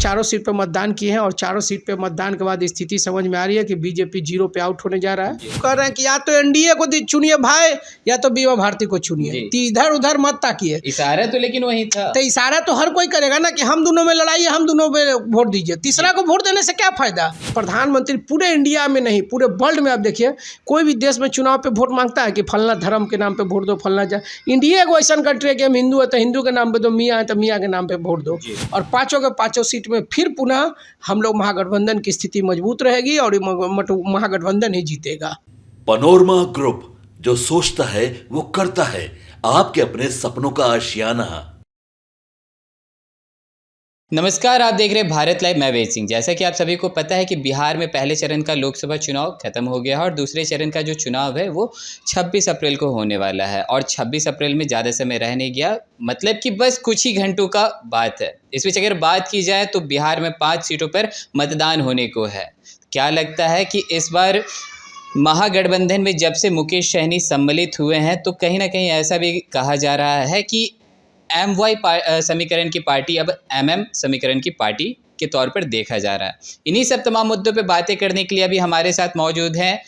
चारों सीट पे मतदान किए हैं और चारों सीट पे मतदान के बाद स्थिति समझ में आ रही है कि बीजेपी 0 पे आउट होने जा रहा है। कह रहे हैं कि या तो एनडीए को चुनिए भाई या तो बीमा भारती को चुनिए, तो इधर उधर मत ताकिए। इशारा तो लेकिन वही था। तो इशारा तो हर कोई करेगा ना कि हम दोनों में लड़ाई है, हम दोनों में वोट दीजिए। तीसरा को वोट देने से क्या फायदा। प्रधानमंत्री पूरे इंडिया में नहीं पूरे वर्ल्ड में आप देखिए, कोई भी देश में चुनाव पे वोट मांगता है कि फलना धर्म के नाम पे वोट दो, फलना जा। इंडिया एक ऐसा कंट्री है कि हम हिंदू है तो हिंदू के नाम पे दो, मियाँ है तो मियाँ के नाम पे वोट दो। और पाँचों के पाँचों सीट में फिर पुनः हम लोग महागठबंधन की स्थिति मजबूत रहेगी और महागठबंधन ही जीतेगा। पनोरमा ग्रुप, जो सोचता है वो करता है। आपके अपने सपनों का आशियाना। नमस्कार, आप देख रहे हैं भारत लाइव। मैं वेद सिंह। जैसा कि आप सभी को पता है कि बिहार में पहले चरण का लोकसभा चुनाव खत्म हो गया है और दूसरे चरण का जो चुनाव है वो 26 अप्रैल को होने वाला है। और 26 अप्रैल में ज़्यादा समय रह नहीं गया, मतलब कि बस कुछ ही घंटों का बात है। इस बीच अगर बात की जाए तो बिहार में 5 सीटों पर मतदान होने को है। क्या लगता है कि इस बार महागठबंधन में जब से मुकेश सहनी सम्मिलित हुए हैं तो कहीं ना कहीं ऐसा भी कहा जा रहा है कि MY समीकरण की पार्टी अब MM समीकरण की पार्टी के तौर पर देखा जा रहा है। इन्हीं सब तमाम मुद्दों पे बातें करने के लिए अभी हमारे साथ मौजूद हैं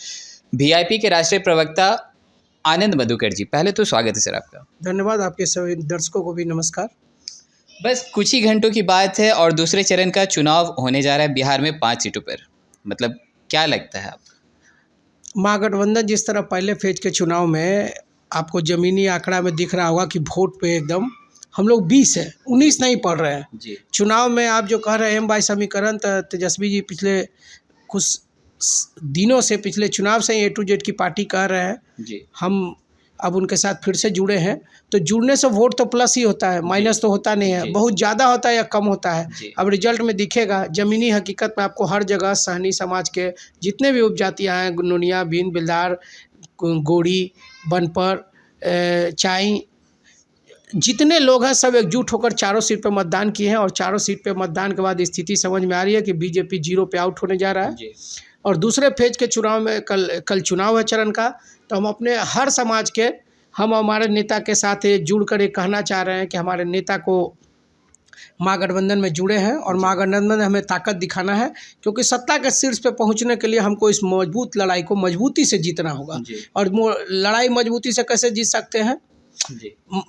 VIP के राष्ट्रीय प्रवक्ता आनंद मधुकर जी। पहले तो स्वागत है सर आपका। धन्यवाद। आपके सभी दर्शकों को भी नमस्कार। बस कुछ ही घंटों की बात है और दूसरे चरण का चुनाव होने जा रहा है बिहार में 5 सीटों पर। मतलब क्या लगता है आपको? महागठबंधन जिस तरह पहले फेज के चुनाव में आपको ज़मीनी आंकड़ा में दिख रहा होगा कि वोट पे एकदम हम लोग 20 है, 19 नहीं पढ़ रहे हैं जी। चुनाव में। आप जो कह रहे हैं MY समीकरण, तेजस्वी जी पिछले कुछ दिनों से, पिछले चुनाव से A to Z की पार्टी कह रहे हैं जी। हम अब उनके साथ फिर से जुड़े हैं। तो जुड़ने से वोट तो प्लस ही होता है, माइनस तो होता नहीं है। बहुत ज़्यादा होता है या कम होता है, अब रिजल्ट में दिखेगा। ज़मीनी हकीकत में आपको हर जगह सहनी समाज के जितने भी उपजातियाँ हैं, नोनिया, भील, बिलदार, गोड़ी, बनपर, चाई, जितने लोग हैं सब एकजुट होकर चारों सीट पे मतदान किए हैं और चारों सीट पे मतदान के बाद स्थिति समझ में आ रही है कि बीजेपी 0 पे आउट होने जा रहा है। और दूसरे फेज के चुनाव में कल चुनाव है चरण का, तो हम अपने हर समाज के, हम हमारे नेता के साथ जुड़ कर ये कहना चाह रहे हैं कि हमारे नेता को महागठबंधन में जुड़े हैं और महागठबंधन में हमें ताकत दिखाना है, क्योंकि सत्ता के शीर्ष पे पहुंचने के लिए हमको इस मजबूत लड़ाई को मजबूती से जीतना होगा। और लड़ाई मजबूती से कैसे जीत सकते हैं?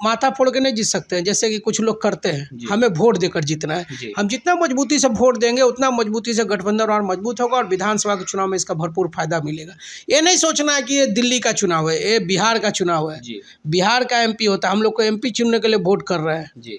माथा फोड़ के नहीं जीत सकते हैं जैसे कि कुछ लोग करते हैं। हमें वोट देकर जीतना है। हम जितना मजबूती से वोट देंगे उतना मजबूती से गठबंधन और मजबूत होगा और विधानसभा के चुनाव में इसका भरपूर फायदा मिलेगा। ये नहीं सोचना है कि ये दिल्ली का चुनाव है, ये बिहार का चुनाव है। बिहार का MP होता है, हम लोग को MP चुनने के लिए वोट कर रहे हैं।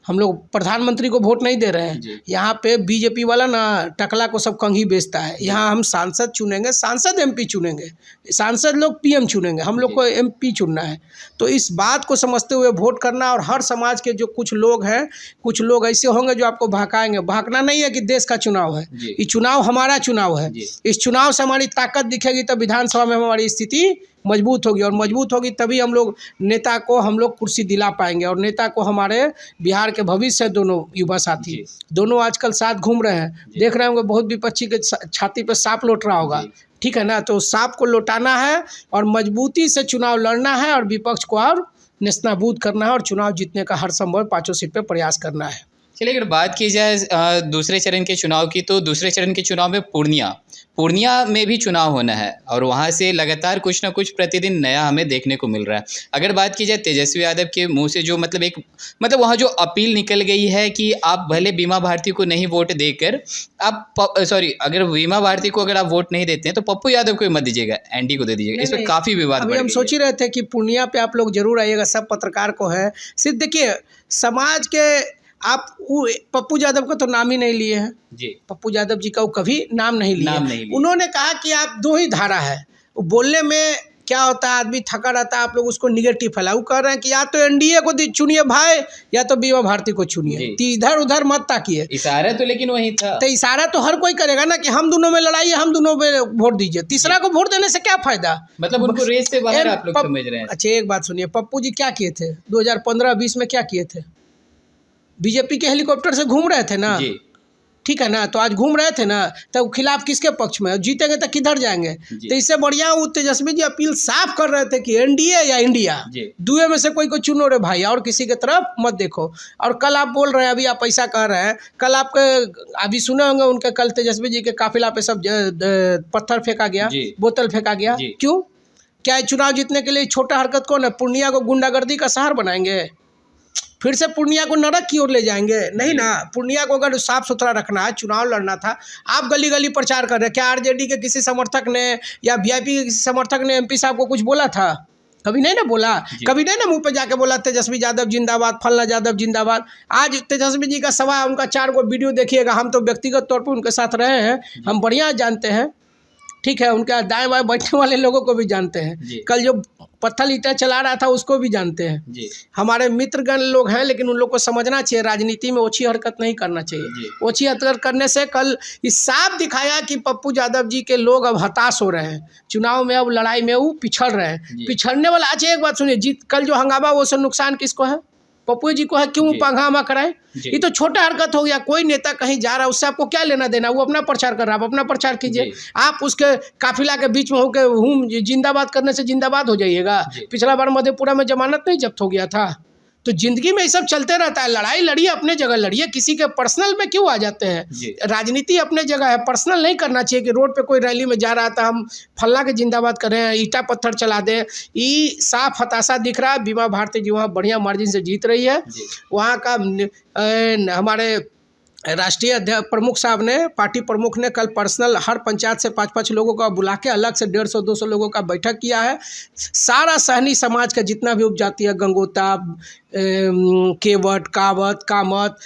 हम लोग प्रधानमंत्री को वोट नहीं दे रहे हैं। यहाँ पे बीजेपी वाला ना टकला को सब कंघी बेचता है। यहाँ हम सांसद चुनेंगे, सांसद MP चुनेंगे, सांसद लोग PM चुनेंगे, हम लोग को MP चुनना है। तो इस बात को समझते हुए वोट करना। और हर समाज के जो कुछ लोग हैं, कुछ लोग ऐसे होंगे जो आपको भड़काएंगे। भड़कना नहीं है कि देश का चुनाव है, ये चुनाव हमारा चुनाव है। इस चुनाव से हमारी ताकत दिखेगी तब विधानसभा में हमारी स्थिति मजबूत होगी और मजबूत होगी तभी हम लोग नेता को हम लोग कुर्सी दिला पाएंगे। और नेता को हमारे बिहार के भविष्य दोनों युवा साथी दोनों आजकल साथ घूम रहे हैं, देख रहे होंगे। बहुत विपक्षी के छाती पे सांप लौट रहा होगा, ठीक है ना। तो सांप को लौटाना है और मजबूती से चुनाव लड़ना है और विपक्ष को और नेस्तनाबूद करना है और चुनाव जीतने का हर संभव 5 सीट पे प्रयास करना है। चलिए, अगर बात की जाए दूसरे चरण के चुनाव की, तो दूसरे चरण के चुनाव में पूर्णिया में भी चुनाव होना है और वहाँ से लगातार कुछ ना कुछ प्रतिदिन नया हमें देखने को मिल रहा है। अगर बात की जाए तेजस्वी यादव के मुंह से जो मतलब वहाँ जो अपील निकल गई है कि आप भले बीमा भारती को नहीं वोट देकर अगर बीमा भारती को अगर आप वोट नहीं देते हैं तो पप्पू यादव को मत दीजिएगा, ND को दे दीजिएगा। इस पर काफ़ी विवाद बढ़ गया। हम सोच ही रहे थे कि पूर्णिया पे आप लोग जरूर आइएगा, सब पत्रकार को है। सिर्फ देखिए समाज के, आप पप्पू यादव का तो नाम ही नहीं लिए हैं जी। पप्पू यादव जी का वो कभी नाम नहीं लिए। उन्होंने कहा कि आप 2 ही धारा है। वो बोलने में क्या होता है, आदमी थका रहता है, आप लोग उसको निगेटिव फैला। वो कह रहे हैं कि या तो NDA को चुनिए भाई या तो बीमा भारती को चुनिए, तो इधर उधर मत ताकिए। इशारा तो लेकिन वही था। तो इशारा तो हर कोई करेगा ना कि हम दोनों में लड़ाई है, हम दोनों में वोट दीजिए। तीसरा को वोट देने से क्या फायदा। मतलब उनको रेस से बाहर आप लोग समझ रहे हैं। अच्छा, एक बात सुनिए, पप्पू जी क्या किए थे 2015-20 में? क्या किए थे? बीजेपी के हेलीकॉप्टर से घूम रहे थे ना, ठीक है ना। तो आज घूम रहे थे ना, तो खिलाफ किसके पक्ष में, जीतेंगे तो किधर जाएंगे। तो इससे बढ़िया वो तेजस्वी जी अपील साफ कर रहे थे कि एनडीए या इंडिया, दुए में से कोई को चुनो रे भाई, और किसी की तरफ मत देखो। और कल आप बोल रहे हैं, अभी आप ऐसा कह रहे हैं, कल आपके अभी सुने होंगे उनके, कल तेजस्वी जी के काफिला पे सब पत्थर फेंका गया, बोतल फेंका गया। क्यों? क्या चुनाव जीतने के लिए छोटा हरकत कौन है? पूर्णिया को गुंडागर्दी का शहर बनाएंगे, फिर से पूर्णिया को नरक की ओर ले जाएंगे? नहीं ना। पूर्णिया को अगर साफ सुथरा रखना है, चुनाव लड़ना था, आप गली गली प्रचार कर रहे हैं। क्या आरजेडी के किसी समर्थक ने या वीआईपी के किसी समर्थक ने एमपी साहब को कुछ बोला था? कभी नहीं ना बोला, कभी नहीं ना मुंह पे जाके बोला तेजस्वी यादव जिंदाबाद, फलना यादव जिंदाबाद। आज तेजस्वी जी का सवा उनका 4 गो वीडियो देखिएगा। हम तो व्यक्तिगत तौर पर उनके साथ रहे हैं, हम बढ़िया जानते हैं, ठीक है। उनके दाएं बाएं बैठने वाले लोगों को भी जानते हैं, कल जो पत्थर ईंटा चला रहा था उसको भी जानते हैं। हमारे मित्रगण लोग हैं, लेकिन उन लोग को समझना चाहिए राजनीति में ओछी हरकत नहीं करना चाहिए। ओछी हरकत करने से कल इस साफ दिखाया कि पप्पू यादव जी के लोग अब हताश हो रहे हैं, चुनाव में अब लड़ाई में वो पिछड़ रहे हैं। पिछड़ने वाला, अच्छा एक बात सुनिए, जीत कल जो हंगामा वो सब नुकसान किसको है? पप्पू जी को है। क्यों हंगामा कराएं? ये तो छोटा हरकत हो गया। कोई नेता कहीं जा रहा है, उससे आपको क्या लेना देना? वो अपना प्रचार कर रहा है, आप अपना प्रचार कीजिए। आप उसके काफिला के बीच में होकर जिंदाबाद करने से जिंदाबाद हो जाइएगा। पिछला बार मधेपुरा में जमानत नहीं जब्त हो गया था। तो जिंदगी में ये सब चलते रहता है। लड़ाई लड़िए, अपने जगह लड़िए, किसी के पर्सनल में क्यों आ जाते हैं? राजनीति अपने जगह है, पर्सनल नहीं करना चाहिए कि रोड पे कोई रैली में जा रहा था हम फल्ला के जिंदाबाद करें, ईटा पत्थर चला दें। ये साफ हताशा दिख रहा है। बीमा भारती जी वहाँ बढ़िया मार्जिन से जीत रही है। वहाँ का हमारे राष्ट्रीय अध्यक्ष प्रमुख साहब ने, पार्टी प्रमुख ने कल पर्सनल हर पंचायत से 5-5 लोगों का बुला के अलग से 150-200 लोगों का बैठक किया है। सारा सहनी समाज का जितना भी उपजाति है, गंगोता, केवट, कावत, कामत,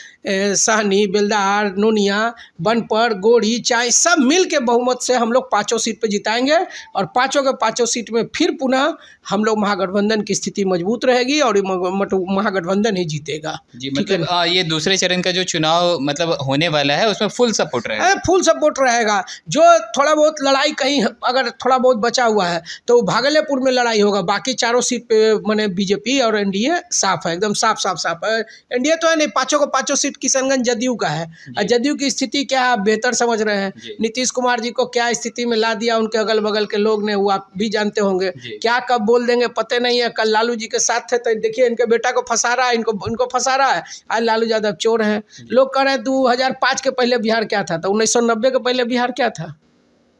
सहनी, बेलदार, नोनिया, बनपर, गोड़ी, चाय, सब मिल के बहुमत से हम लोग 5 सीट पे जिताएंगे। और 5 के 5 सीट में फिर पुनः हम लोग महागठबंधन की स्थिति मजबूत रहेगी और महागठबंधन ही जीतेगा। जी, मतलब ये दूसरे चरण का जो चुनाव मतलब होने वाला है उसमें फुल सपोर्ट रहेगा। फुल सपोर्ट रहेगा। जो थोड़ा बहुत लड़ाई कहीं अगर थोड़ा बहुत बचा हुआ है तो भागलपुर में लड़ाई होगा। बाकी 4 सीट पे मैंने बीजेपी और एनडीए साफ है, एकदम साफ है। एनडीए तो है नहीं, 5 को 5 सीट किशनगंज जदयू का है। और जदयू की स्थिति क्या आप बेहतर समझ रहे हैं। नीतीश कुमार जी को क्या स्थिति में ला दिया उनके अगल बगल के लोग ने, वो आप भी जानते होंगे। क्या कब बोल देंगे पता नहीं है। कल लालू जी के साथ थे तो देखिए इनके बेटा को फंसा रहा है, इनको फंसा रहा है। आज लालू यादव चोर हैं। लोग कह रहे हैं 2005 के पहले बिहार क्या था, तो 1990 के पहले बिहार क्या था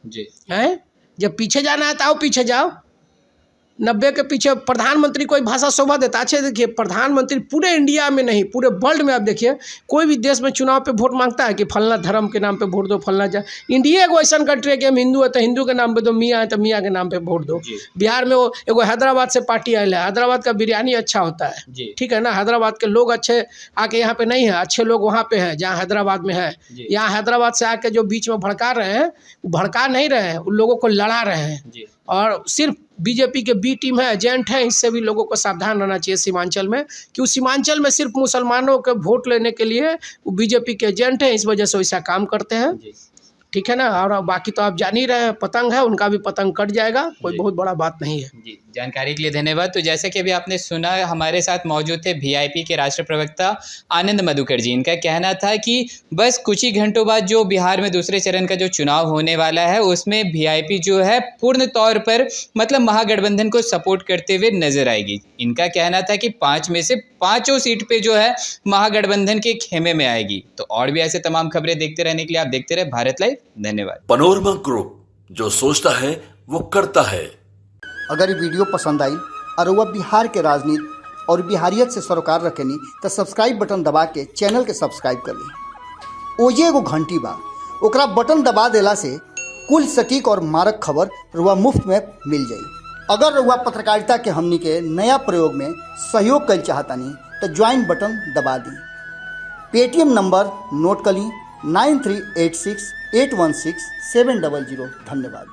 जी है। जब पीछे जाना है तो आओ पीछे जाओ। 90 के पीछे प्रधानमंत्री कोई भाषा शोभा देता। अच्छे देखिए, प्रधानमंत्री पूरे इंडिया में नहीं पूरे वर्ल्ड में आप देखिए, कोई भी देश में चुनाव पे वोट मांगता है कि फलना धर्म के नाम पे वोट दो, फलना जा। इंडिया एगो ऐसा कंट्री है कि हम हिंदू है तो हिंदू के नाम पे दो, मियाँ है तो मियाँ के नाम पे वोट दो। बिहार में वो एगो हैदराबाद से पार्टी आयल है। हैदराबाद का बिरयानी अच्छा होता है, ठीक है ना। हैदराबाद के लोग अच्छे आके यहाँ पे नहीं है, अच्छे लोग वहाँ पे हैं जहाँ हैदराबाद में है। यहाँ हैदराबाद से आके जो बीच में भड़का रहे हैं, वो भड़का नहीं रहे हैं, उन लोगों को लड़ा रहे हैं। और सिर्फ बीजेपी के बी टीम है, एजेंट है। इससे भी लोगों को सावधान रहना चाहिए सीमांचल में, क्योंकि सीमांचल में सिर्फ मुसलमानों के वोट लेने के लिए वो बीजेपी के एजेंट हैं, इस वजह से वैसा काम करते हैं, ठीक है ना। और बाकी तो आप जान ही रहे हैं, पतंग है उनका भी पतंग कट जाएगा, कोई बहुत बड़ा बात नहीं है। जी, जानकारी के लिए धन्यवाद। तो जैसे कि अभी आपने सुना, हमारे साथ मौजूद थे वीआईपी के राष्ट्रीय प्रवक्ता आनंद मधुकर जी। इनका कहना था कि बस कुछ ही घंटों बाद जो बिहार में दूसरे चरण का जो चुनाव होने वाला है उसमें वीआईपी जो है पूर्ण तौर पर मतलब महागठबंधन को सपोर्ट करते हुए नजर आएगी। इनका कहना था कि 5 में से 5 सीट पे जो है महागठबंधन के खेमे में आएगी। तो और भी ऐसे तमाम खबरें देखते रहने के लिए आप देखते रहे भारत लाइव। धन्यवाद। पनोरमा ग्रुप, जो सोचता है वो करता है। अगर ये वीडियो पसंद आई और वह बिहार के राजनीति और बिहारियत से सरोकार रखेनी तो सब्सक्राइब बटन दबा के चैनल के सब्सक्राइब कर ली। ओजे एगो घंटी बा, ओकरा बटन दबा देला से कुल सटीक और मारक खबर रुआ मुफ्त में मिल जाई। अगर रुआ पत्रकारिता के हमनी के नया प्रयोग में सहयोग कर चाहतानी तो ज्वाइन बटन दबा दी। पेटीएम नंबर नोट कर ली 9386816700। धन्यवाद।